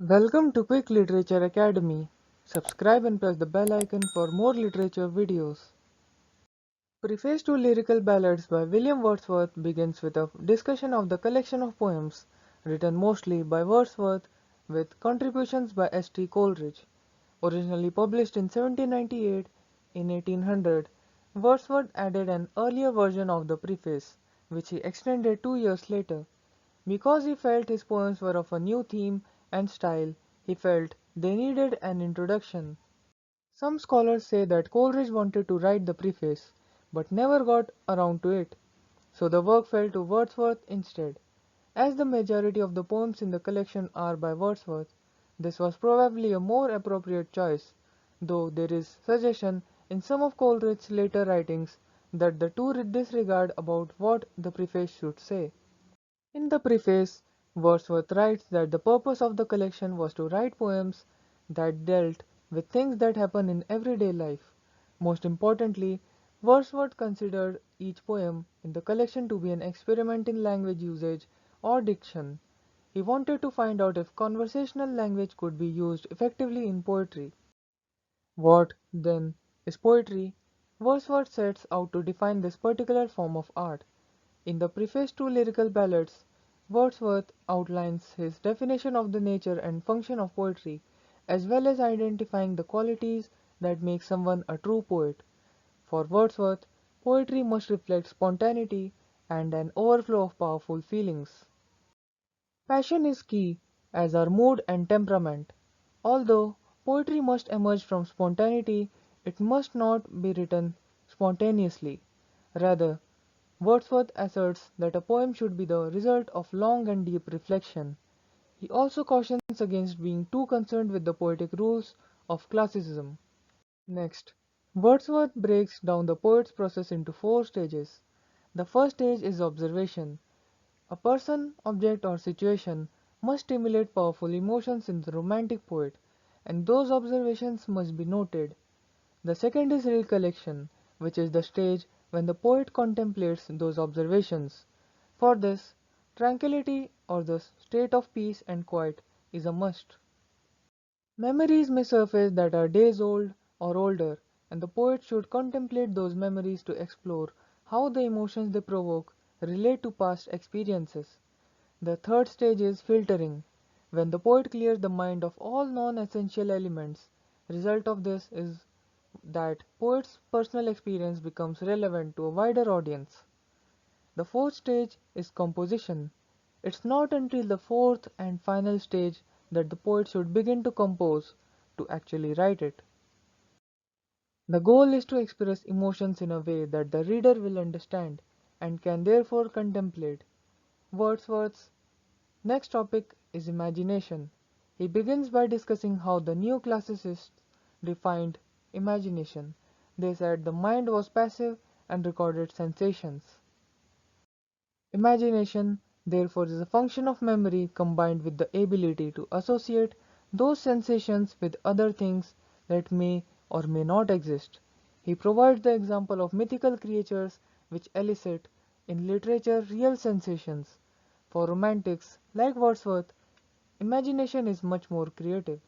Welcome to Quick Literature Academy. Subscribe and press the bell icon for more literature videos. Preface to Lyrical Ballads by William Wordsworth begins with a discussion of the collection of poems written mostly by Wordsworth with contributions by S.T. Coleridge. Originally published in 1798, in 1800, Wordsworth added an earlier version of the preface, which he extended 2 years later. Because he felt his poems were of a new theme and style, he felt they needed an introduction. Some scholars say that Coleridge wanted to write the preface, but never got around to it, so the work fell to Wordsworth instead. As the majority of the poems in the collection are by Wordsworth, this was probably a more appropriate choice, though there is suggestion in some of Coleridge's later writings that the two disregard about what the preface should say. In the preface, Wordsworth writes that the purpose of the collection was to write poems that dealt with things that happen in everyday life. Most importantly, Wordsworth considered each poem in the collection to be an experiment in language usage or diction. He wanted to find out if conversational language could be used effectively in poetry. What, then, is poetry? Wordsworth sets out to define this particular form of art. In the preface to Lyrical Ballads, Wordsworth outlines his definition of the nature and function of poetry, as well as identifying the qualities that make someone a true poet. For Wordsworth, poetry must reflect spontaneity and an overflow of powerful feelings. Passion is key, as are mood and temperament. Although poetry must emerge from spontaneity, it must not be written spontaneously. Rather, Wordsworth asserts that a poem should be the result of long and deep reflection. He also cautions against being too concerned with the poetic rules of classicism. Next, Wordsworth breaks down the poet's process into 4 stages. The first stage is observation. A person, object, or situation must stimulate powerful emotions in the romantic poet, and those observations must be noted. The second is recollection, which is the stage when the poet contemplates those observations. For this, tranquillity or the state of peace and quiet is a must. Memories may surface that are days old or older, and the poet should contemplate those memories to explore how the emotions they provoke relate to past experiences. The third stage is filtering, when the poet clears the mind of all non-essential elements. Result of this is that poet's personal experience becomes relevant to a wider audience. The fourth stage is composition. It's not until the fourth and final stage that the poet should begin to compose, to actually write it. The goal is to express emotions in a way that the reader will understand and can therefore contemplate. Wordsworth's next topic is imagination. He begins by discussing how the new classicists defined imagination. They said the mind was passive and recorded sensations. Imagination, therefore, is a function of memory combined with the ability to associate those sensations with other things that may or may not exist. He provides the example of mythical creatures which elicit in literature real sensations. For romantics, like Wordsworth, imagination is much more creative.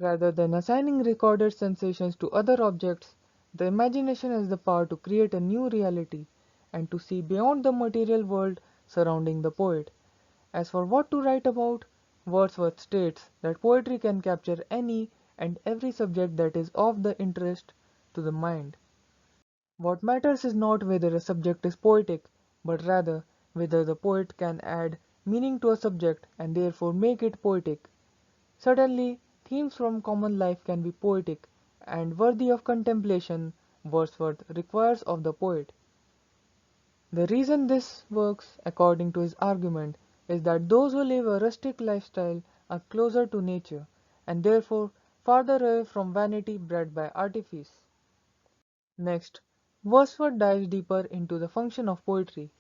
Rather than assigning recorded sensations to other objects, the imagination has the power to create a new reality and to see beyond the material world surrounding the poet. As for what to write about, Wordsworth states that poetry can capture any and every subject that is of the interest to the mind. What matters is not whether a subject is poetic, but rather whether the poet can add meaning to a subject and therefore make it poetic. Certainly, themes from common life can be poetic and worthy of contemplation, Wordsworth requires of the poet. The reason this works, according to his argument, is that those who live a rustic lifestyle are closer to nature, and therefore farther away from vanity bred by artifice. Next, Wordsworth dives deeper into the function of poetry.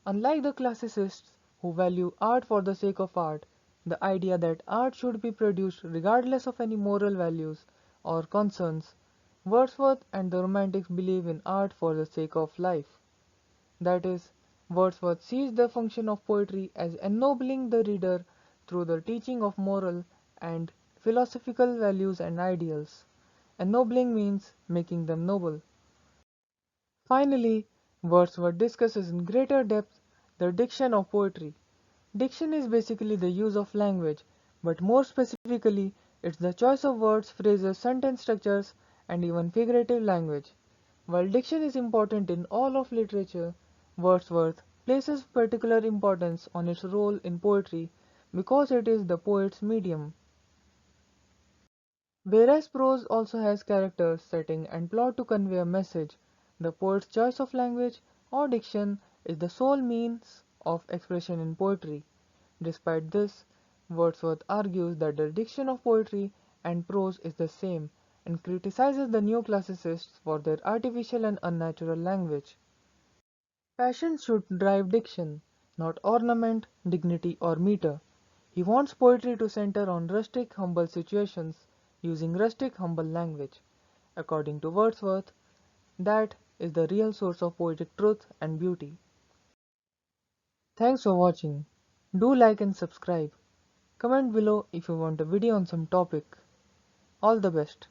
Unlike the classicists who value art for the sake of art, the idea that art should be produced regardless of any moral values or concerns, Wordsworth and the Romantics believe in art for the sake of life. That is, Wordsworth sees the function of poetry as ennobling the reader through the teaching of moral and philosophical values and ideals. Ennobling means making them noble. Finally, Wordsworth discusses in greater depth the diction of poetry. Diction is basically the use of language, but more specifically, it's the choice of words, phrases, sentence structures, and even figurative language. While diction is important in all of literature, Wordsworth places particular importance on its role in poetry because it is the poet's medium. Whereas prose also has character, setting, and plot to convey a message, the poet's choice of language or diction is the sole means of expression in poetry. Despite this, Wordsworth argues that the diction of poetry and prose is the same, and criticizes the neoclassicists for their artificial and unnatural language. Passion should drive diction, not ornament, dignity, or meter. He wants poetry to center on rustic, humble situations, using rustic, humble language. According to Wordsworth, that is the real source of poetic truth and beauty. Thanks for watching. Do like and subscribe. Comment below if you want a video on some topic. All the best.